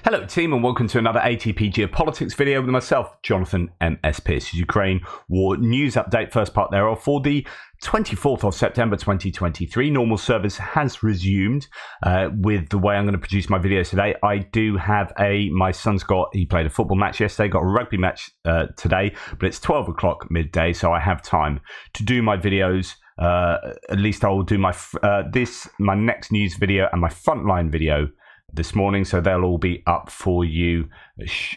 Hello team and welcome to another ATP Geopolitics video with myself, Jonathan M.S. Pearce. Ukraine war news update, first part thereof for the 24th of September 2023. Normal service has resumed with the way I'm going to produce my videos today. I do have my son's he played a football match yesterday, got a rugby match today, but it's 12 o'clock midday, so I have time to do my videos. At least I will do my next news video and my frontline video this morning, so they'll all be up for you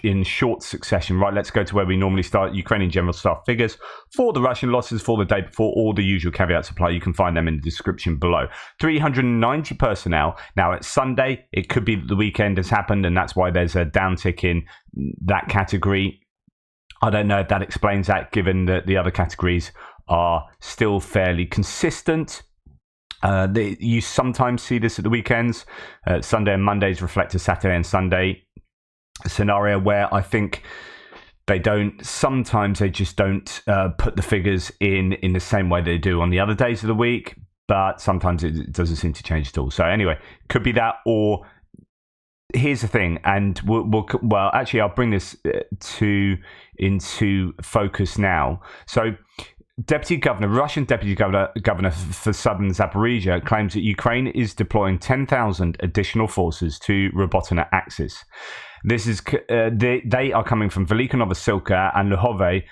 in short succession. Right, let's go to where we normally start. Ukrainian general staff figures for the Russian losses for the day before. All the usual caveats apply. You can find them in the description below. 390 personnel. Now it's Sunday. It could be that the weekend has happened and that's why there's a downtick in that category. I don't know if that explains that, given that the other categories are still fairly consistent. You sometimes see this at the weekends. Sunday and Mondays reflect a Saturday and Sunday scenario where I think sometimes they just don't put the figures in the same way they do on the other days of the week, but sometimes it doesn't seem to change at all. So anyway, could be that, or here's the thing, and actually I'll bring this into focus now. So Russian deputy governor for southern Zaporizhia claims that Ukraine is deploying 10,000 additional forces to Robotyne axis. This is they are coming from Velika Novosilka and Luhove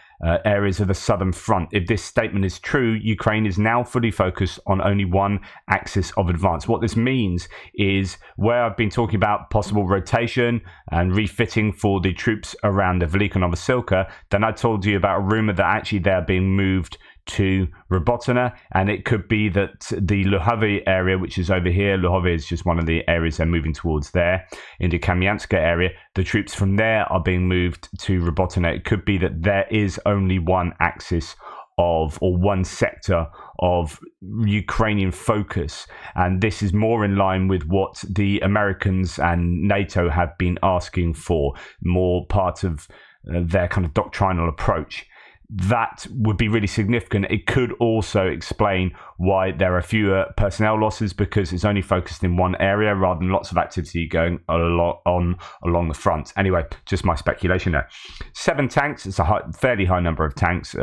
areas of the southern front. If this statement is true, Ukraine is now fully focused on only one axis of advance. What this means is, where I've been talking about possible rotation and refitting for the troops around the Velika Novosilka, then I told you about a rumor that actually they're being moved to Robotyne, and it could be that the Luhove area, which is over here, Luhove is just one of the areas they're moving towards there, in the Kamyanska area, the troops from there are being moved to Robotyne. It could be that there is only one axis or one sector of Ukrainian focus, and this is more in line with what the Americans and NATO have been asking for, more part of their kind of doctrinal approach. That would be really significant. It could also explain why there are fewer personnel losses, because it's only focused in one area rather than lots of activity going along the front. Anyway, just my speculation there. 7 tanks. It's a fairly high number of tanks.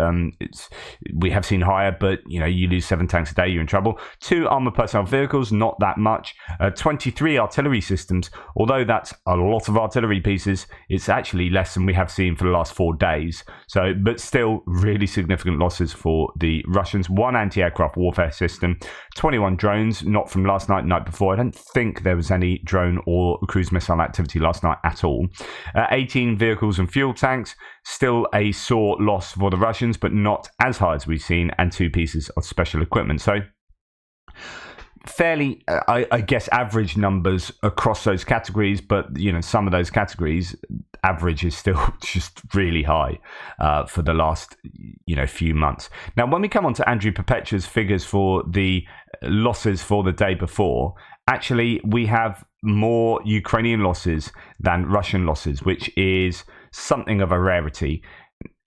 We have seen higher, but you lose 7 tanks a day, you're in trouble. 2 armored personnel vehicles, not that much. 23 artillery systems. Although that's a lot of artillery pieces, it's actually less than we have seen for the last 4 days. So, but still, really significant losses for the Russians. 1 anti-aircraft warfare system, 21 drones, not from last night before. I don't think there was any drone or cruise missile activity last night at all. 18 vehicles and fuel tanks, still a sore loss for the Russians, but not as high as we've seen, and 2 pieces of special equipment. So fairly, I guess, average numbers across those categories, but some of those categories average is still just really high for the last few months. Now, when we come on to Andrew Perpetua's figures for the losses for the day before, actually we have more Ukrainian losses than Russian losses, which is something of a rarity,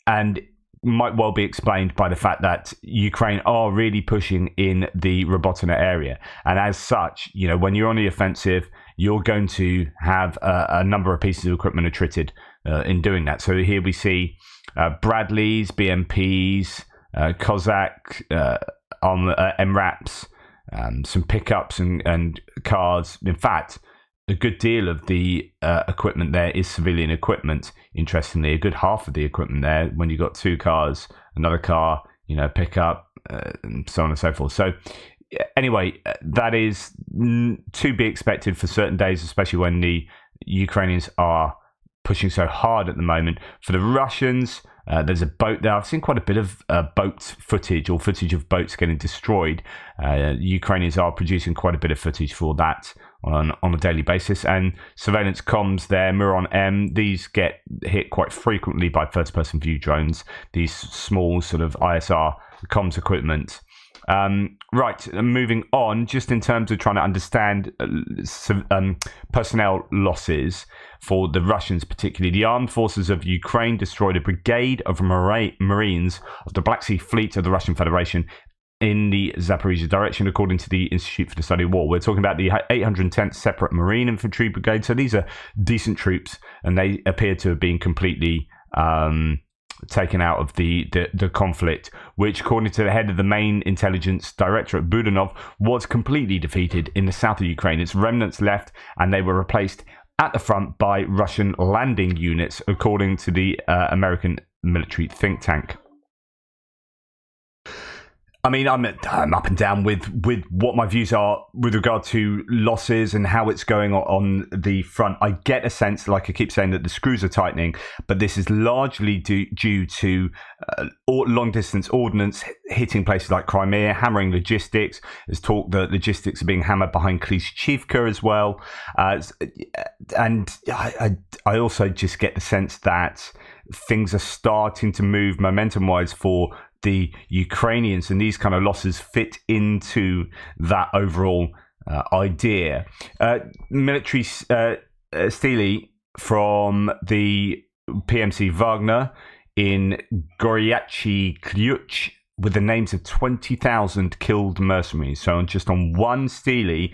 and might well be explained by the fact that Ukraine are really pushing in the Robotyne area, and as such, when you're on the offensive, you're going to have a number of pieces of equipment attrited in doing that. So here we see Bradleys, BMPs, Cossack, MRAPs, some pickups and cars. In fact, a good deal of the equipment there is civilian equipment. Interestingly, a good half of the equipment there, when you've got 2 cars, another car, pickup, and so on and so forth. So anyway, that is to be expected for certain days, especially when the Ukrainians are pushing so hard at the moment. For the Russians, there's a boat there. I've seen quite a bit of boat footage, or footage of boats getting destroyed. Ukrainians are producing quite a bit of footage for that on a daily basis. And surveillance comms there, Muron M, these get hit quite frequently by first-person view drones, these small sort of ISR comms equipment. Right, moving on, just in terms of trying to understand personnel losses for the Russians particularly. The armed forces of Ukraine destroyed a brigade of Marines of the Black Sea Fleet of the Russian Federation in the Zaporizhia direction, according to the Institute for the Study of War. We're talking about the 810th Separate Marine Infantry Brigade. So these are decent troops, and they appear to have been completely taken out of the conflict, which, according to the head of the main intelligence directorate, Budanov, was completely defeated in the south of Ukraine. Its remnants left, and they were replaced at the front by Russian landing units, according to the American military think tank. I mean, I'm up and down with what my views are with regard to losses and how it's going on the front. I get a sense, like I keep saying, that the screws are tightening, but this is largely due to long-distance ordnance hitting places like Crimea, hammering logistics. There's talk that logistics are being hammered behind Klishchivka as well. And I also just get the sense that things are starting to move momentum-wise for the Ukrainians, and these kind of losses fit into that overall idea. Military stele from the PMC Wagner in Goryachi Kryuch with the names of 20,000 killed mercenaries. So just on one stele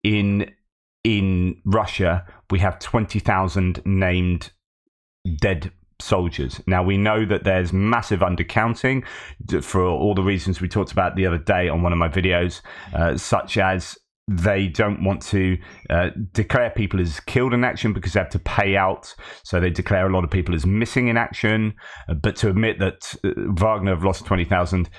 in Russia, we have 20,000 named dead soldiers. Now, we know that there's massive undercounting for all the reasons we talked about the other day on one of my videos, such as they don't want to declare people as killed in action because they have to pay out. So they declare a lot of people as missing in action. But to admit that Wagner have lost 20,000,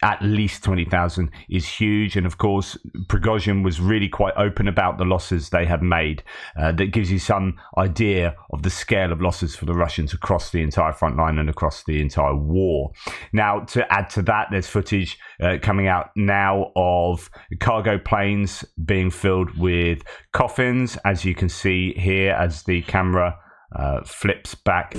at least 20,000, is huge. And of course, Prigozhin was really quite open about the losses they had made. That gives you some idea of the scale of losses for the Russians across the entire front line and across the entire war. Now, to add to that, there's footage coming out now of cargo planes being filled with coffins, as you can see here as the camera flips back.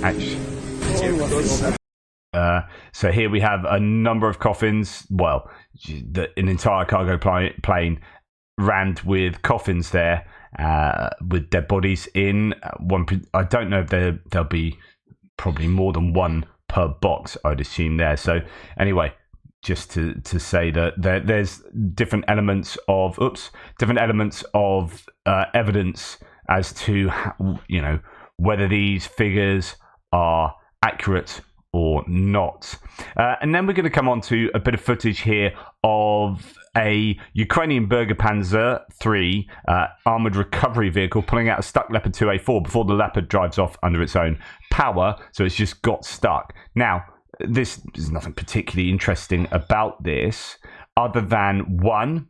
So here we have a number of coffins. Well, an entire cargo plane rammed with coffins there, with dead bodies in. I don't know if there'll be probably more than one per box, I'd assume there. So anyway, just to say that there's different elements of evidence as to whether these figures are accurate or not. And then we're going to come on to a bit of footage here of a Ukrainian Panzer III armoured recovery vehicle pulling out a stuck Leopard 2A4 before the Leopard drives off under its own power, so it's just got stuck. Now, there's nothing particularly interesting about this other than, one,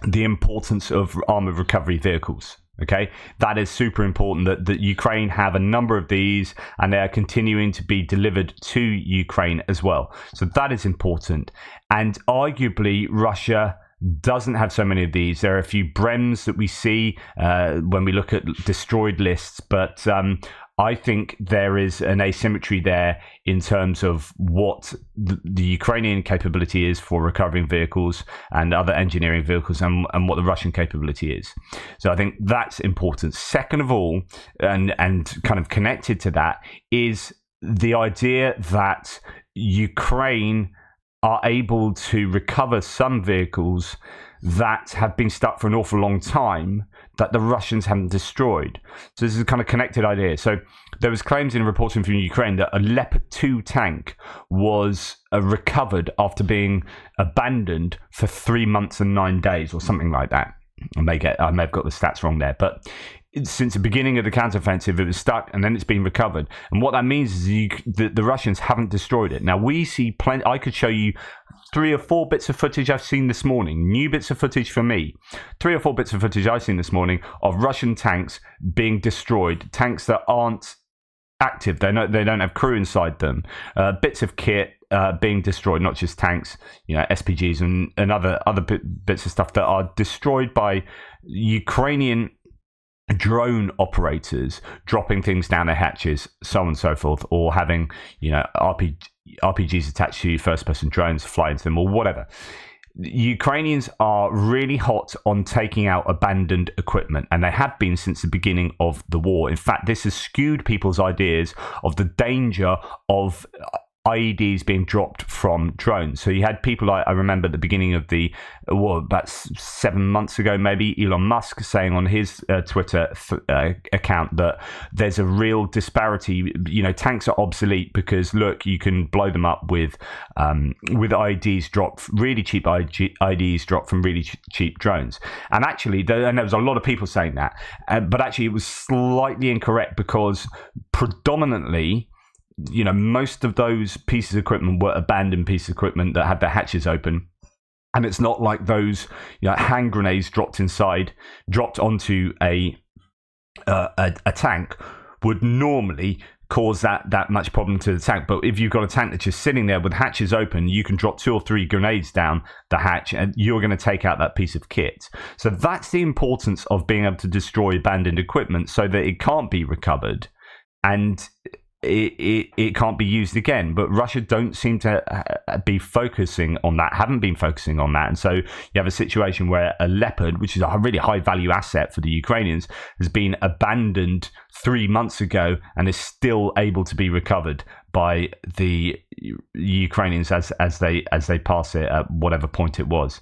the importance of armoured recovery vehicles. Okay, that is super important that Ukraine have a number of these, and they are continuing to be delivered to Ukraine as well. So that is important. And arguably, Russia doesn't have so many of these. There are a few Brems that we see when we look at destroyed lists, but I think there is an asymmetry there in terms of what the Ukrainian capability is for recovering vehicles and other engineering vehicles, and what the Russian capability is. So I think that's important. Second of all, and kind of connected to that, is the idea that Ukraine are able to recover some vehicles that have been stuck for an awful long time that the Russians haven't destroyed. So this is a kind of connected idea. So there was claims in reporting from Ukraine that a Leopard 2 tank was recovered after being abandoned for 3 months and 9 days or something like that. I may have got the stats wrong there, but since the beginning of the counteroffensive, it was stuck and then it's been recovered. And what that means is the Russians haven't destroyed it. Now, we see plenty. I could show you 3 or 4 bits of footage I've seen this morning, new bits of footage for me. 3 or 4 bits of footage I've seen this morning of Russian tanks being destroyed, tanks that aren't active. They don't have crew inside them. Bits of kit being destroyed, not just tanks, SPGs and other bits of stuff that are destroyed by Ukrainian drone operators dropping things down their hatches, so on and so forth, or having RPGs attached to first-person drones fly into them, or whatever. Ukrainians are really hot on taking out abandoned equipment, and they have been since the beginning of the war. In fact, this has skewed people's ideas of the danger of IEDs being dropped from drones. So you had people, I remember at the beginning of about 7 months ago, maybe, Elon Musk saying on his Twitter account that there's a real disparity. Tanks are obsolete because, look, you can blow them up with IEDs dropped, really cheap IEDs dropped from really cheap drones. And actually, and there was a lot of people saying that, but actually it was slightly incorrect, because predominantly, most of those pieces of equipment were abandoned pieces of equipment that had their hatches open. And it's not like those hand grenades dropped onto a tank would normally cause that much problem to the tank. But if you've got a tank that's just sitting there with hatches open, you can drop 2 or 3 grenades down the hatch and you're going to take out that piece of kit. So that's the importance of being able to destroy abandoned equipment so that it can't be recovered and it can't be used again. But Russia don't seem to be focusing on that, haven't been focusing on that. And so you have a situation where a Leopard, which is a really high value asset for the Ukrainians, has been abandoned 3 months ago and is still able to be recovered by the Ukrainians as they pass it at whatever point it was.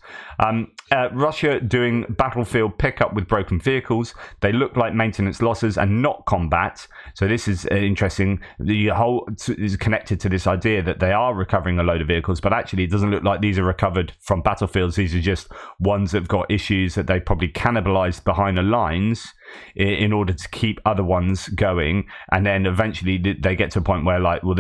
Russia doing battlefield pickup with broken vehicles. They look like maintenance losses and not combat. So this is interesting. The whole is connected to this idea that they are recovering a load of vehicles, but actually it doesn't look like these are recovered from battlefields. These are just ones that have got issues that they probably cannibalized behind the lines in order to keep other ones going, and then eventually they get to a point where, like, well,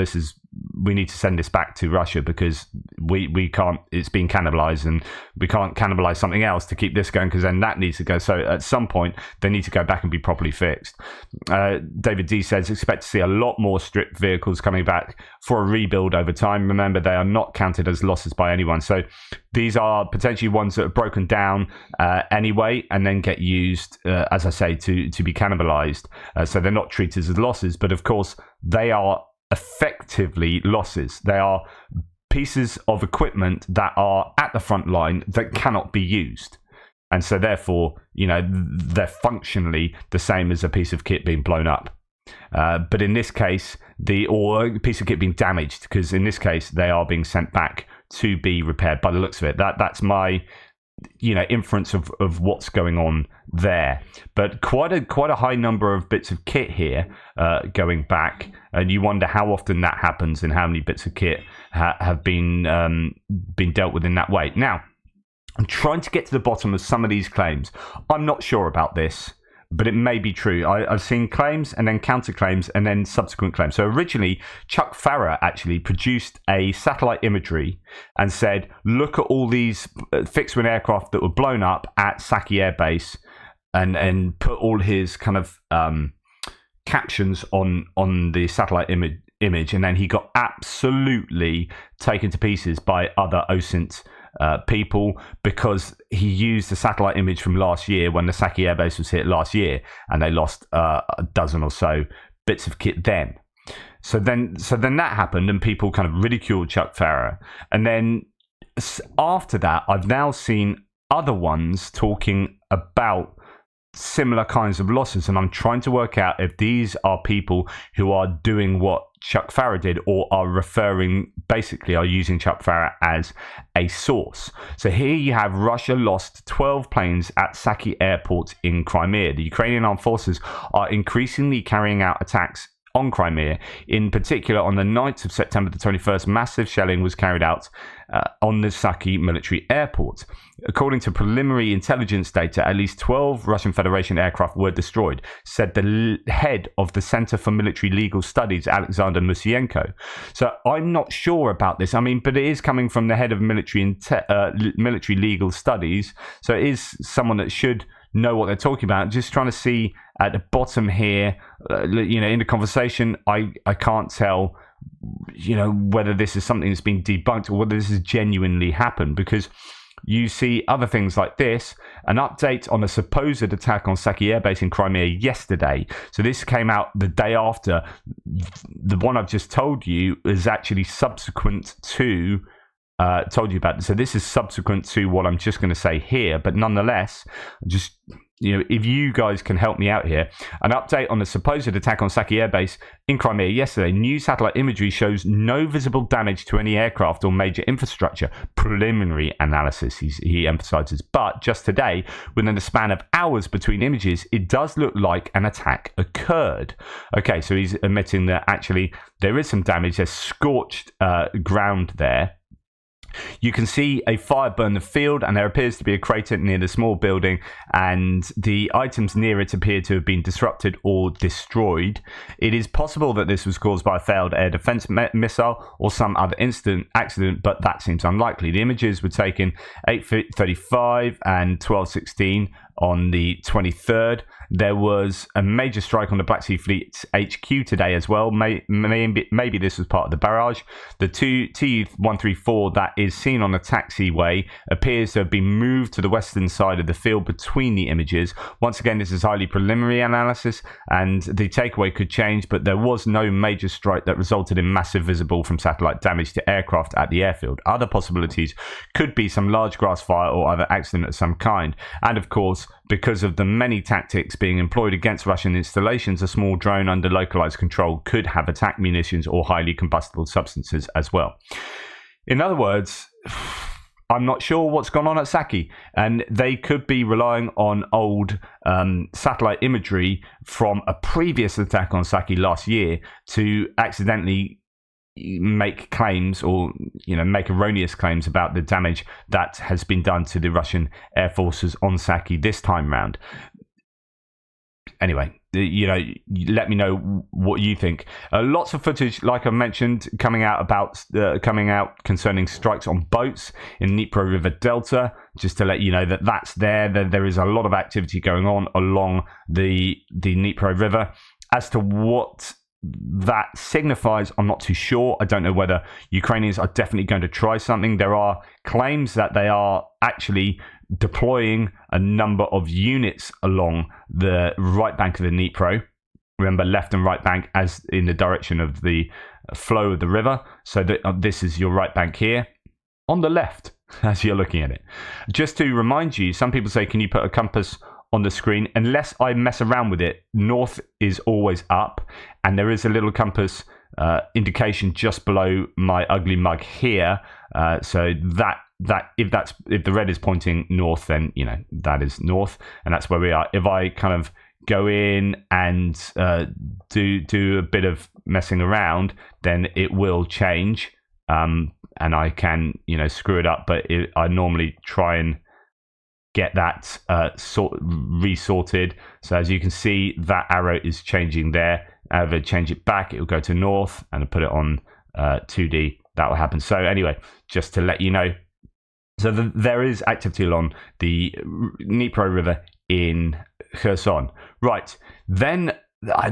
we need to send this back to Russia because we can't, it's being cannibalized, and we can't cannibalize something else to keep this going, because then that needs to go. So at some point they need to go back and be properly fixed. David D says expect to see a lot more stripped vehicles coming back for a rebuild over time. Remember, they are not counted as losses by anyone, so these are potentially ones that are broken down anyway and then get used, as I say, to be cannibalized. So they're not treated as losses, but of course they are effectively losses. They are pieces of equipment that are at the front line that cannot be used. And so therefore, they're functionally the same as a piece of kit being blown up. But in this case, or a piece of kit being damaged, because in this case, they are being sent back to be repaired by the looks of it. That's my inference of what's going on there. But quite a high number of bits of kit here going back, and you wonder how often that happens and how many bits of kit have been dealt with in that way. Now, I'm trying to get to the bottom of some of these claims. I'm not sure about this, but it may be true. I've seen claims and then counterclaims and then subsequent claims. So originally, Chuck Farrer actually produced a satellite imagery and said, look at all these fixed-wing aircraft that were blown up at Saki Air Base, and put all his kind of captions on the satellite image. And then he got absolutely taken to pieces by other OSINT people, because he used the satellite image from last year when the Saki Air Base was hit last year, and they lost a dozen or so bits of kit then. So then that happened, and people kind of ridiculed Chuck Farrer. And then after that, I've now seen other ones talking about similar kinds of losses, and I'm trying to work out if these are people who are doing what Chuck Farrer did, or are using Chuck Farrer as a source. So here you have Russia lost 12 planes at Saki Airport in Crimea. The Ukrainian armed forces are increasingly carrying out attacks on Crimea. In particular, on the 9th of September the 21st, massive shelling was carried out on the Saki military airport. According to preliminary intelligence data, at least 12 Russian Federation aircraft were destroyed, said the head of the Center for Military Legal Studies, Alexander Musienko. So I'm not sure about this. I mean, but it is coming from the head of military legal studies. So it is someone that should know what they're talking about. Just trying to see at the bottom here, in the conversation, I can't tell, whether this is something that's been debunked or whether this has genuinely happened, because you see other things like this, an update on a supposed attack on Saki Air Base in Crimea yesterday. So this came out the day after. The one I've just told you is actually subsequent to told you about. So this is subsequent to what I'm just going to say here, but nonetheless, just if you guys can help me out here, an update on the supposed attack on Saki Air Base in Crimea yesterday. New satellite imagery shows no visible damage to any aircraft or major infrastructure. Preliminary analysis, he emphasizes. But just today, within the span of hours between images, it does look like an attack occurred. Okay, so he's admitting that actually there is some damage. There's scorched ground there. You can see a fire burn the field, and there appears to be a crater near the small building, and the items near it appear to have been disrupted or destroyed. It is possible that this was caused by a failed air defense missile or some other accident, but that seems unlikely. The images were taken 8:35 and 12:16 on the 23rd. There was a major strike on the Black Sea Fleet's HQ today as well. Maybe this was part of the barrage. The Tu-134 that is seen on the taxiway appears to have been moved to the western side of the field between the images. Once again, this is highly preliminary analysis, and the takeaway could change, but there was no major strike that resulted in massive visible from satellite damage to aircraft at the airfield. Other possibilities could be some large grass fire or other accident of some kind. And of course, because of the many tactics being employed against Russian installations, a small drone under localized control could have attack munitions or highly combustible substances as well. In other words, I'm not sure what's gone on at Saki, and they could be relying on old satellite imagery from a previous attack on Saki last year to accidentally make claims or make erroneous claims about the damage that has been done to the Russian air forces on Saki this time round. Anyway, let me know what you think. Lots of footage, like I mentioned, coming out concerning strikes on boats in Dnipro River Delta. Just to let you know that that's there. There is a lot of activity going on along the Dnipro River. As to what that signifies, I'm not too sure. I don't know whether Ukrainians are definitely going to try something. There are claims that they are actually deploying a number of units along the right bank of the Dnipro. Remember, left and right bank as in the direction of the flow of the river. So that this is your right bank here on the left as you're looking at it. Just to remind you, some people say, can you put a compass on the screen? Unless I mess around with it, north is always up, and there is a little compass indication just below my ugly mug here. So that if the red is pointing north, then that is north, and that's where we are. If I kind of go in and do a bit of messing around, then it will change, and I can screw it up. But I normally try and get that resorted. So as you can see, that arrow is changing there. If I change it back, it will go to north, and I put it on 2D. That will happen. So anyway, just to let you know, so there is activity along the Dnipro River in Kherson. Right, then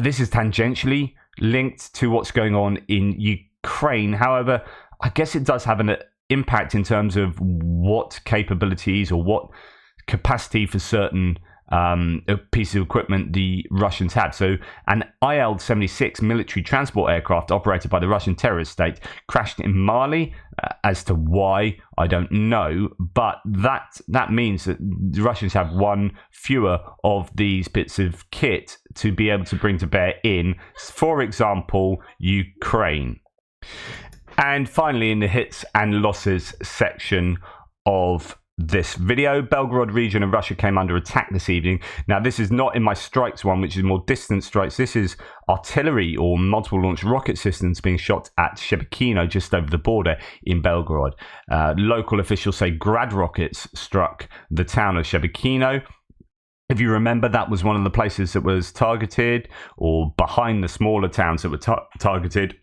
this is tangentially linked to what's going on in Ukraine. However, I guess it does have an impact in terms of what capabilities or what capacity for certain pieces of equipment the Russians had. So an Il-76 military transport aircraft operated by the Russian terrorist state crashed in Mali. As to why, I don't know, but that means that the Russians have one fewer of these bits of kit to be able to bring to bear in, for example, Ukraine. And finally, in the hits and losses section of this video, Belgorod region of Russia came under attack this evening. Now, this is not in my strikes one, which is more distant strikes. This is artillery or multiple launch rocket systems being shot at Shebekino, just over the border in Belgorod. Local officials say Grad rockets struck the town of Shebekino. If you remember, that was one of the places that was targeted, or behind the smaller towns that were targeted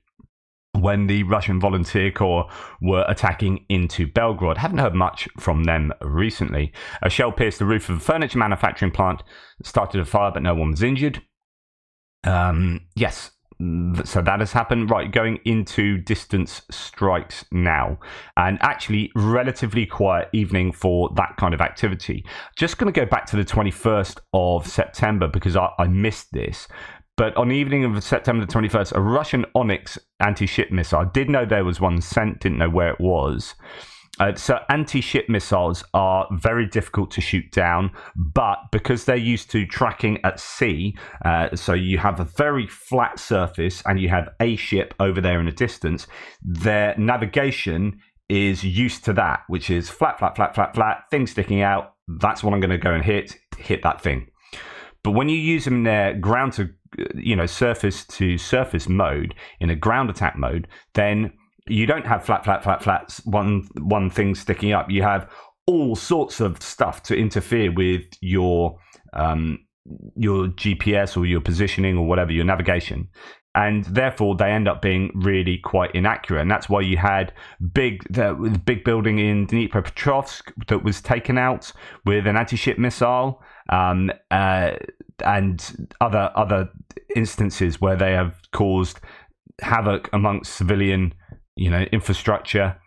when the Russian Volunteer Corps were attacking into Belgorod. Haven't heard much from them recently. A shell pierced the roof of a furniture manufacturing plant, started a fire, but no one was injured. Yes, so that has happened. Right, going into distance strikes now. And actually, relatively quiet evening for that kind of activity. Just going to go back to the 21st of September because I missed this. But on the evening of September the 21st, a Russian Onyx anti-ship missile, I did know there was one sent, didn't know where it was, So anti-ship missiles are very difficult to shoot down, but because they're used to tracking at sea, so you have a very flat surface and you have a ship over there in the distance, their navigation is used to that, which is flat, flat, flat, flat, flat, thing sticking out. That's what I'm going to go and hit that thing. But when you use them in their ground to, surface to surface mode, in a ground attack mode, then you don't have flat, flat, flat, flat, one thing sticking up. You have all sorts of stuff to interfere with your GPS or your positioning or whatever, your navigation. And therefore, they end up being really quite inaccurate. And that's why you had the big building in Dnipropetrovsk that was taken out with an anti-ship missile, and other instances where they have caused havoc amongst civilian infrastructure.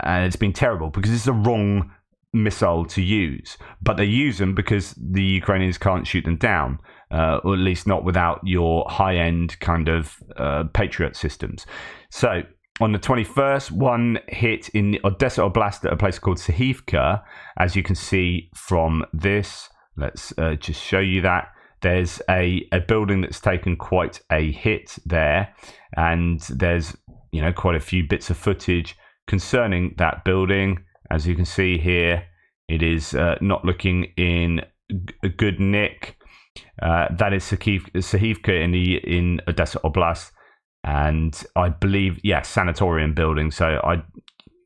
It's been terrible because it's the wrong missile to use, but they use them because the Ukrainians can't shoot them down, or at least not without your high-end kind of Patriot systems. So on the 21st, one hit in Odessa Oblast at a place called Sahivka. As you can see from this, let's just show you that. There's a building that's taken quite a hit there, and there's quite a few bits of footage concerning that building. As you can see here, it is not looking in a good nick. That is Sahivka in Odessa Oblast, and I believe, sanatorium building. So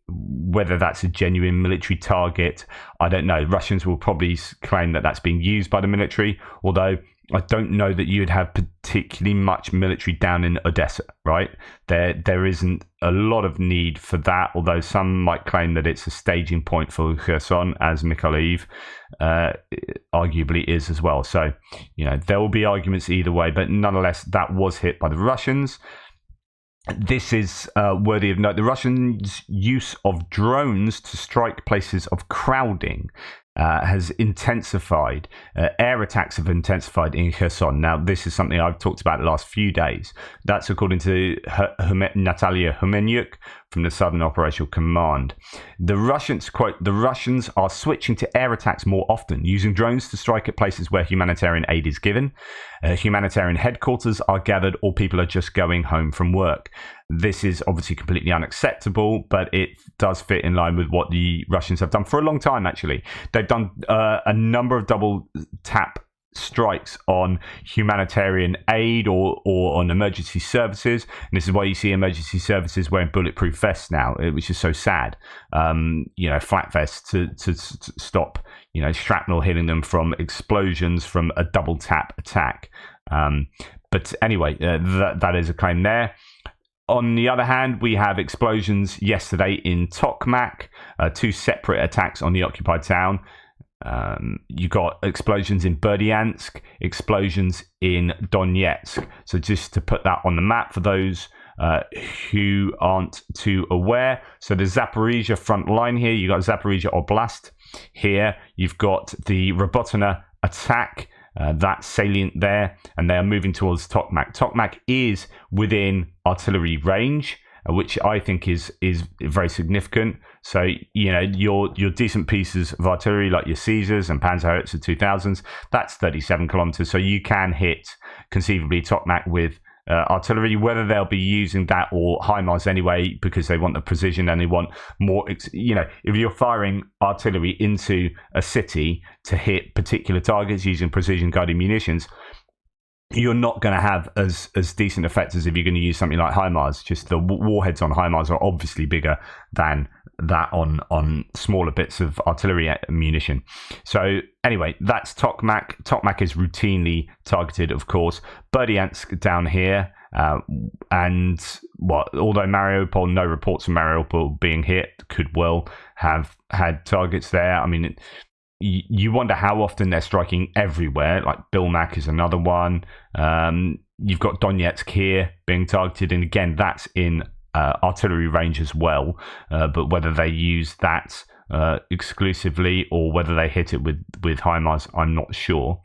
whether that's a genuine military target, I don't know. Russians will probably claim that that's being used by the military, although I don't know that you'd have particularly much military down in Odessa, right? There isn't a lot of need for that, although some might claim that it's a staging point for Kherson, as Mykolaiv arguably is as well. So, there will be arguments either way, but nonetheless, that was hit by the Russians. This is worthy of note. The Russians' use of drones to strike places of crowding has intensified. Air attacks have intensified in Kherson. Now, this is something I've talked about the last few days. That's according to Natalia Humenyuk from the Southern Operational Command. The Russians, quote, the Russians are switching to air attacks more often, using drones to strike at places where humanitarian aid is given. Humanitarian headquarters are gathered, or people are just going home from work. This is obviously completely unacceptable, but it does fit in line with what the Russians have done for a long time, actually. They've done a number of double tap strikes on humanitarian aid or on emergency services. And this is why you see emergency services wearing bulletproof vests now, which is so sad. Flat vests to stop, shrapnel hitting them from explosions from a double tap attack. But anyway, that is a claim there. On the other hand, we have explosions yesterday in Tokmak, two separate attacks on the occupied town. You got explosions in Berdyansk, explosions in Donetsk. So just to put that on the map for those who aren't too aware. So the Zaporizhia front line here, you got Zaporizhia Oblast here. You've got the Robotyne attack. That's salient there, and they are moving towards Tokmak. Tokmak is within artillery range, which I think is very significant. So, your decent pieces of artillery like your Caesars and Panzerhaubitze 2000s, that's 37 kilometers. So you can hit conceivably Tokmak with artillery, whether they'll be using that or HIMARS anyway, because they want the precision and they want more, if you're firing artillery into a city to hit particular targets using precision guided munitions, you're not going to have as decent effects as if you're going to use something like HIMARS. Just the warheads on HIMARS are obviously bigger than that on smaller bits of artillery munition. So anyway, that's Tokmak. Tokmak is routinely targeted, of course. Berdyansk down here, and although Mariupol, no reports of Mariupol being hit, could well have had targets there. I mean, you wonder how often they're striking everywhere. Like Bilmak is another one. You've got Donetsk here being targeted, and again, that's in artillery range as well, but whether they use that exclusively, or whether they hit it with HIMARS, I'm not sure.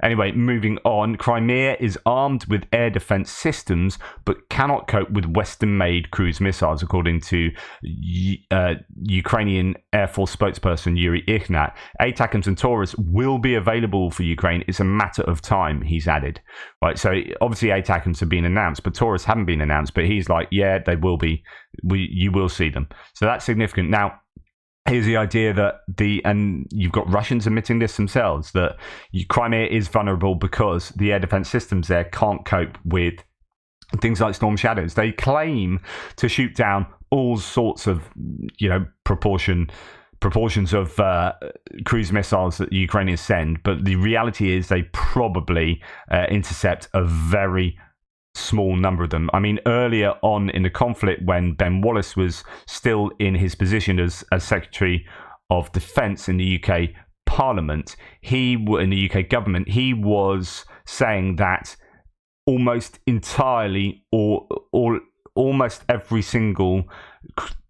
Anyway, moving on, Crimea is armed with air defense systems but cannot cope with Western-made cruise missiles, according to Ukrainian Air Force spokesperson Yuri Ihnat. ATACMS and Taurus will be available for Ukraine. It's a matter of time, he's added. Right, so obviously ATACMS have been announced, but Taurus haven't been announced. But he's like, yeah, they will be. You will see them. So that's significant. Now, here's the idea that and you've got Russians admitting this themselves, that Crimea is vulnerable because the air defense systems there can't cope with things like Storm Shadows. They claim to shoot down all sorts of, proportions of cruise missiles that the Ukrainians send, but the reality is they probably intercept a very small number of them. I mean, earlier on in the conflict, when Ben Wallace was still in his position as Secretary of Defence in the UK Parliament, in the UK government, he was saying that almost entirely, or almost every single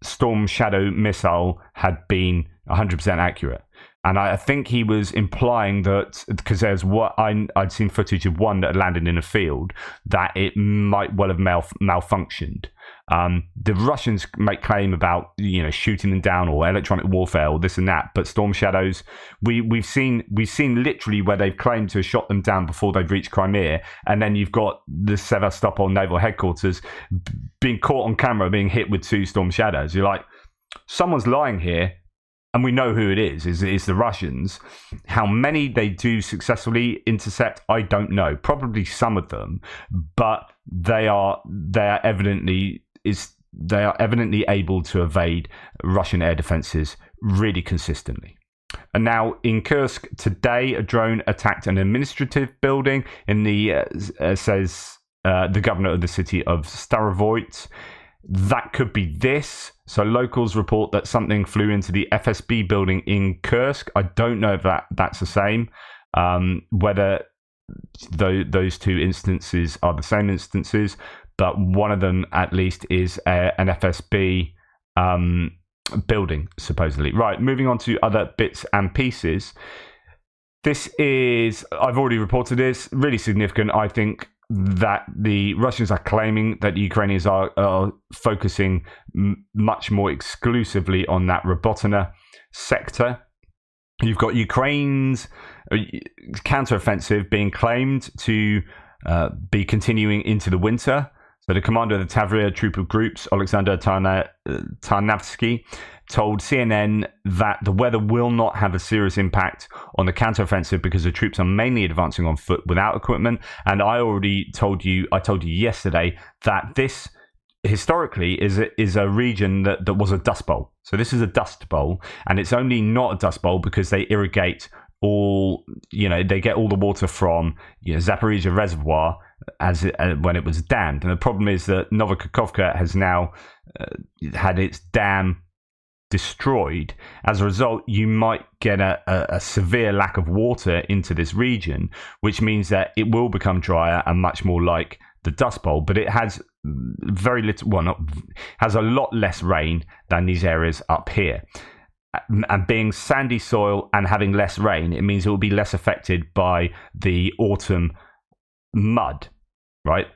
Storm Shadow missile had been 100% accurate. And I think he was implying that, because there's I'd seen footage of one that had landed in a field, that it might well have malfunctioned. The Russians make claim about shooting them down, or electronic warfare, or this and that. But Storm Shadows, we've seen literally where they've claimed to have shot them down before they've reached Crimea, and then you've got the Sevastopol naval headquarters being caught on camera being hit with 2 Storm Shadows. You're like, someone's lying here. And we know who it is the Russians. How many they do successfully intercept, I don't know. Probably some of them, but they are evidently able to evade Russian air defenses really consistently. And now in Kursk today, a drone attacked an administrative building in the says the governor of the city of Starovoyt. That could be this. So locals report that something flew into the FSB building in Kursk. I don't know if that's the same. Whether those 2 instances are the same instances, but one of them at least is an FSB building, supposedly. Right, moving on to other bits and pieces. This is, I've already reported this, really significant, I think, that the Russians are claiming that the Ukrainians are focusing much more exclusively on that Robotyne sector. You've got Ukraine's counteroffensive being claimed to be continuing into the winter. So the commander of the Tavria troop of groups, Alexander Tarnavsky, told CNN that the weather will not have a serious impact on the counteroffensive because the troops are mainly advancing on foot without equipment. And I told you yesterday that this historically is a region that was a dust bowl. So this is a dust bowl, and it's only not a dust bowl because they irrigate they get all the water from Zaporizhia reservoir when it was dammed. And the problem is that Novokakhovka has now had its dam destroyed. As a result, you might get a severe lack of water into this region, which means that it will become drier and much more like the Dust Bowl, but it has very little, has a lot less rain than these areas up here. And being sandy soil and having less rain, it means it will be less affected by the autumn mud, right?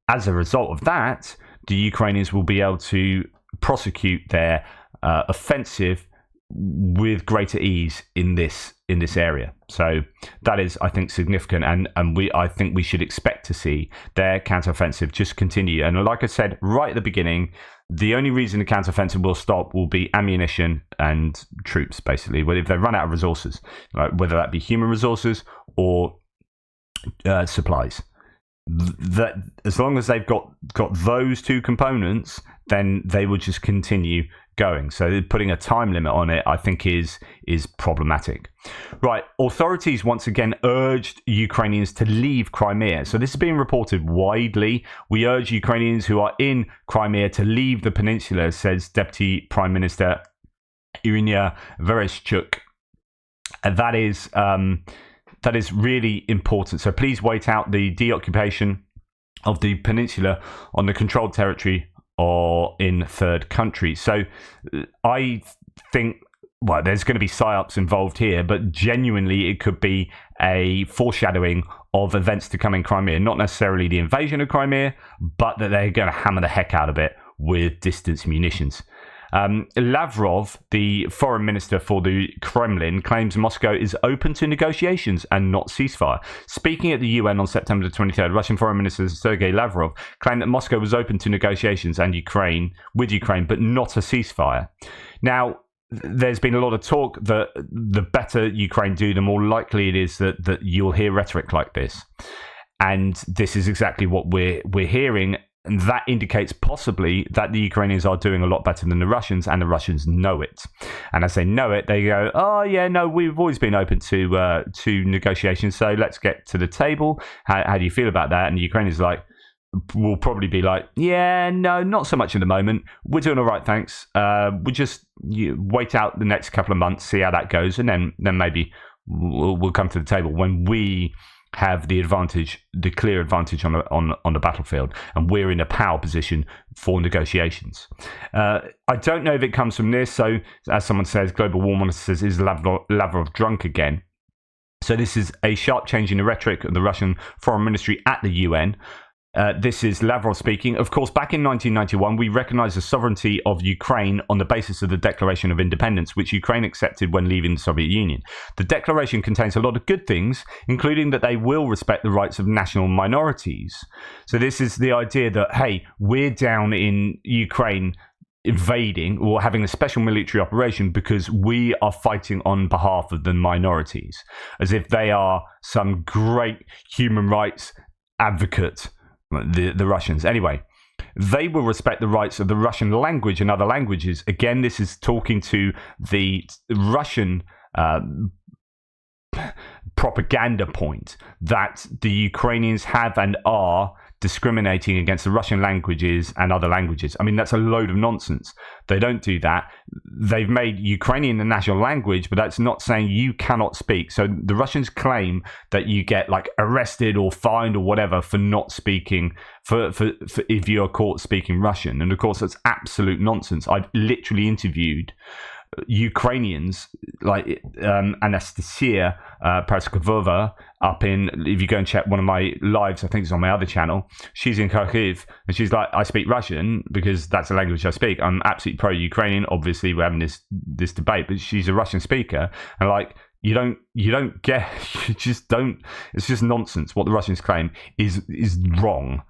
As a result of that, the Ukrainians will be able to prosecute their offensive with greater ease in this area. So that is, I think, significant, and I think we should expect to see their counteroffensive just continue. And like I said right at the beginning, the only reason the counteroffensive will stop will be ammunition and troops, basically. But if they run out of resources, right, whether that be human resources or supplies, that as long as they've got those 2 components, then they will just continue going. So putting a time limit on it, I think, is problematic. Right, authorities once again urged Ukrainians to leave Crimea. So this is being reported widely. We urge Ukrainians who are in Crimea to leave the peninsula, says Deputy Prime Minister Iryna Vereshchuk. And that is really important. So please wait out the deoccupation of the peninsula on the controlled territory or in third countries. So I think well, there's going to be psyops involved here, but genuinely it could be a foreshadowing of events to come in Crimea. Not necessarily the invasion of Crimea, but that they're going to hammer the heck out of it with distance munitions. Lavrov, the foreign minister for the Kremlin, claims Moscow is open to negotiations and not ceasefire. Speaking at the UN on September the 23rd, Russian Foreign Minister Sergei Lavrov claimed that Moscow was open to negotiations with Ukraine, but not a ceasefire. Now, there's been a lot of talk that the better Ukraine do, the more likely it is that you'll hear rhetoric like this. And this is exactly what we're hearing. And that indicates possibly that the Ukrainians are doing a lot better than the Russians, and the Russians know it. And as they know it, they go, oh, yeah, no, we've always been open to negotiations, so let's get to the table. How do you feel about that? And the Ukrainians will probably be like, yeah, no, not so much at the moment. We're doing all right, thanks. We'll just wait out the next couple of months, see how that goes, and then maybe we'll come to the table when we have the clear advantage on the battlefield, and we're in a power position for negotiations. I don't know if it comes from this. So, as someone says, Global War Monitor says, is Lavrov drunk again? So this is a sharp change in the rhetoric of the Russian Foreign Ministry at the UN. This is Lavrov speaking. Of course, back in 1991, we recognized the sovereignty of Ukraine on the basis of the Declaration of Independence, which Ukraine accepted when leaving the Soviet Union. The declaration contains a lot of good things, including that they will respect the rights of national minorities. So this is the idea that, hey, we're down in Ukraine invading or having a special military operation because we are fighting on behalf of the minorities, as if they are some great human rights advocate. The Russians. Anyway, they will respect the rights of the Russian language and other languages. Again, this is talking to the Russian propaganda point that the Ukrainians have and are discriminating against the Russian languages and other languages. I mean, that's a load of nonsense. They don't do that. They've made Ukrainian the national language, but that's not saying you cannot speak. So the Russians claim that you get arrested or fined or whatever for not speaking, for if you are caught speaking Russian. And of course, that's absolute nonsense. I've literally interviewed Ukrainians like Anastasia Paraskevova up in, if you go and check one of my lives, I think it's on my other channel, she's in Kharkiv, and she's like, I speak Russian because that's the language I speak. I'm absolutely pro-Ukrainian. Obviously, we're having this debate, but she's a Russian speaker, and you don't get, you just don't, it's just nonsense. What the Russians claim is wrong.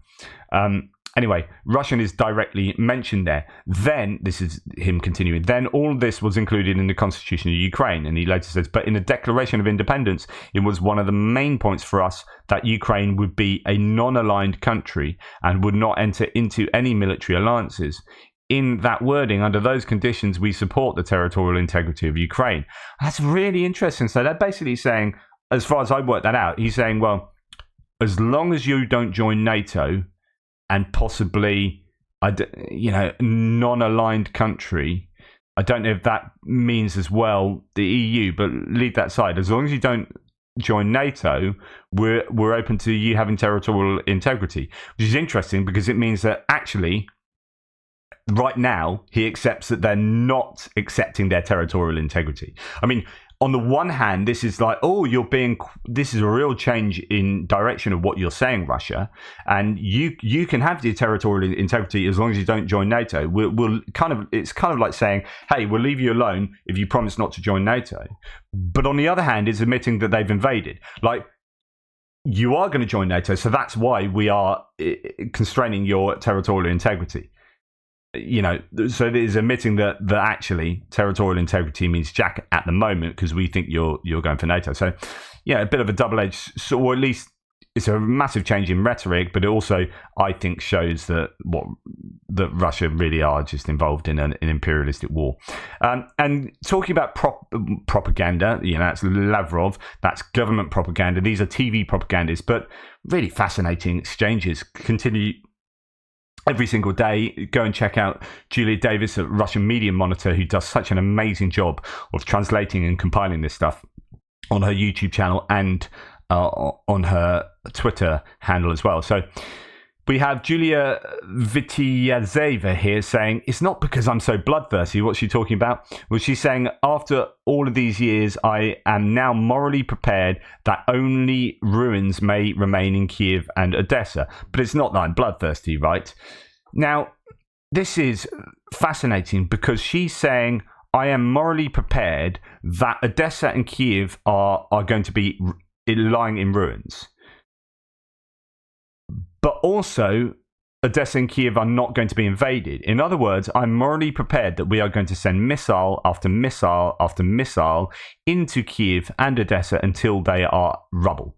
Anyway, Russian is directly mentioned there. Then, this is him continuing, then all this was included in the Constitution of Ukraine. And he later says, but in the Declaration of Independence, it was one of the main points for us that Ukraine would be a non-aligned country and would not enter into any military alliances. In that wording, under those conditions, we support the territorial integrity of Ukraine. That's really interesting. So they're basically saying, as far as I worked that out, he's saying, well, as long as you don't join NATO, and possibly, non-aligned country. I don't know if that means as well the EU, but leave that aside. As long as you don't join NATO, we're open to you having territorial integrity, which is interesting because it means that actually, right now, he accepts that they're not accepting their territorial integrity. I mean, on the one hand, this is like, oh, this is a real change in direction of what you're saying, Russia, and you can have the territorial integrity as long as you don't join NATO. It's kind of like saying, hey, we'll leave you alone if you promise not to join NATO. But on the other hand, it's admitting that they've invaded. Like, you are going to join NATO, so that's why we are constraining your territorial integrity. So it is admitting that actually territorial integrity means jack at the moment because we think you're going for NATO. So, yeah, a bit of a double-edged, or at least it's a massive change in rhetoric, but it also, I think, shows that Russia really are just involved in an imperialistic war. And talking about propaganda, that's Lavrov, that's government propaganda. These are TV propagandists, but really fascinating exchanges continue every single day. Go and check out Julia Davis at Russian Media Monitor, who does such an amazing job of translating and compiling this stuff on her YouTube channel and on her Twitter handle as well. So We have Julia Vitiazeva here saying, it's not because I'm so bloodthirsty. What's she talking about? Well, she's saying, after all of these years, I am now morally prepared that only ruins may remain in Kiev and Odessa. But it's not that I'm bloodthirsty, right? Now, this is fascinating because she's saying, I am morally prepared that Odessa and Kiev are going to be lying in ruins. But also, Odessa and Kiev are not going to be invaded. In other words, I'm morally prepared that we are going to send missile after missile after missile into Kiev and Odessa until they are rubble.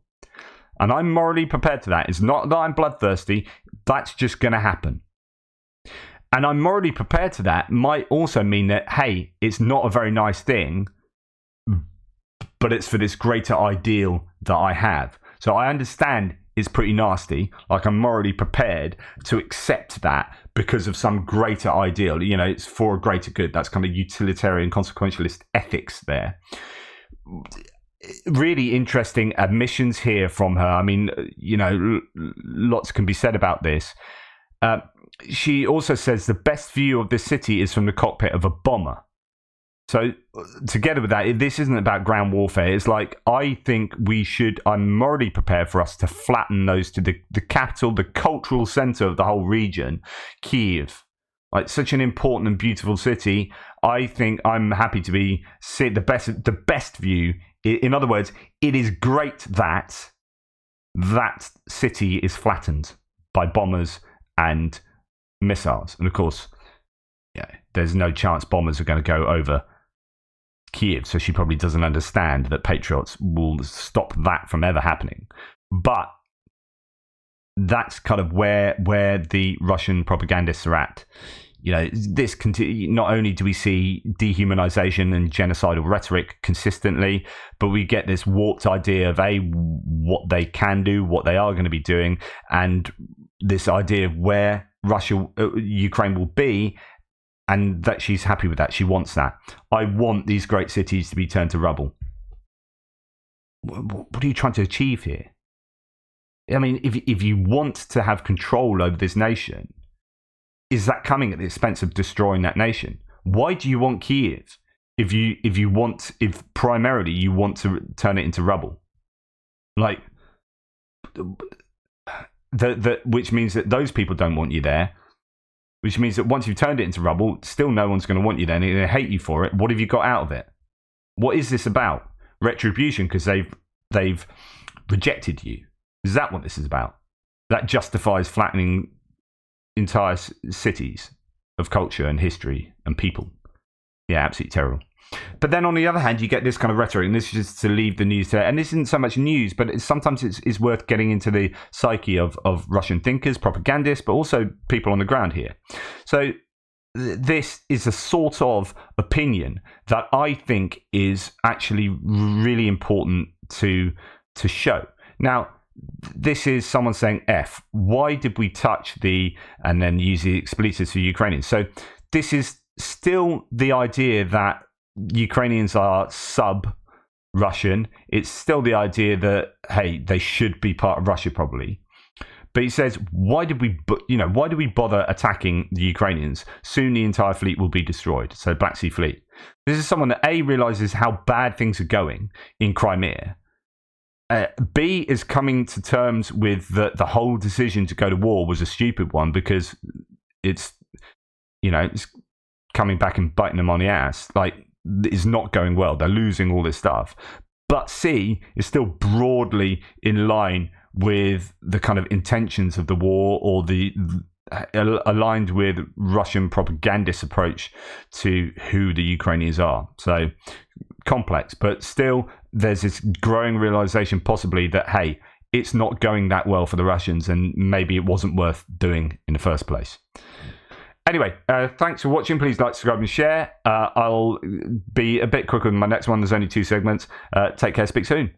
And I'm morally prepared to that. It's not that I'm bloodthirsty. That's just going to happen. And I'm morally prepared to that might also mean that, hey, it's not a very nice thing, but it's for this greater ideal that I have. So I understand it's pretty nasty. Like, I'm morally prepared to accept that because of some greater ideal. You know, it's for a greater good. That's kind of utilitarian consequentialist ethics there. Really interesting admissions here from her. I mean, you know, lots can be said about this. She also says the best view of this city is from the cockpit of a bomber. So together with that, this isn't about ground warfare. It's like, I think I'm morally prepared for us to flatten those to the capital, the cultural center of the whole region, Kiev. Like, such an important and beautiful city. I think I'm happy to be the best view. In other words, it is great that that city is flattened by bombers and missiles. And of course, yeah, there's no chance bombers are going to go over Kiev, so she probably doesn't understand that patriots will stop that from ever happening. But that's kind of where the Russian propagandists are at. You know, this not only do we see dehumanization and genocidal rhetoric consistently, but we get this warped idea of what they can do, what they are going to be doing, and this idea of where Ukraine will be. And that she's happy with that. She wants that. I want these great cities to be turned to rubble. What are you trying to achieve here? I mean, if you want to have control over this nation, is that coming at the expense of destroying that nation? Why do you want Kiev if primarily you want to turn it into rubble? Like, which means that those people don't want you there. Which means that once you've turned it into rubble, still no one's going to want you there, and they're going to hate you for it. What have you got out of it? What is this about? Retribution because they've rejected you. Is that what this is about? That justifies flattening entire cities of culture and history and people. Yeah, absolutely terrible. But then on the other hand, you get this kind of rhetoric, and this is just to leave the news there. And this isn't so much news, but sometimes it's worth getting into the psyche of Russian thinkers, propagandists, but also people on the ground here. So this is a sort of opinion that I think is actually really important to show. Now, this is someone saying, F, why did we touch and then use the expletives for Ukrainians? So this is still the idea that Ukrainians are sub-Russian. It's still the idea that, hey, they should be part of Russia probably. But he says, why did we bother attacking the Ukrainians? Soon the entire fleet will be destroyed. So Black Sea Fleet. This is someone that A, realizes how bad things are going in Crimea. B, is coming to terms with the whole decision to go to war was a stupid one because it's coming back and biting them on the ass. Like, is not going well. They're losing all this stuff. But C is still broadly in line with the kind of intentions of the war, or aligned with Russian propagandist approach to who the Ukrainians are. So complex, but still there's this growing realization possibly that, hey, it's not going that well for the Russians, and maybe it wasn't worth doing in the first place. Anyway, thanks for watching. Please like, subscribe, and share. I'll be a bit quicker than my next one. There's only 2 segments. Take care. Speak soon.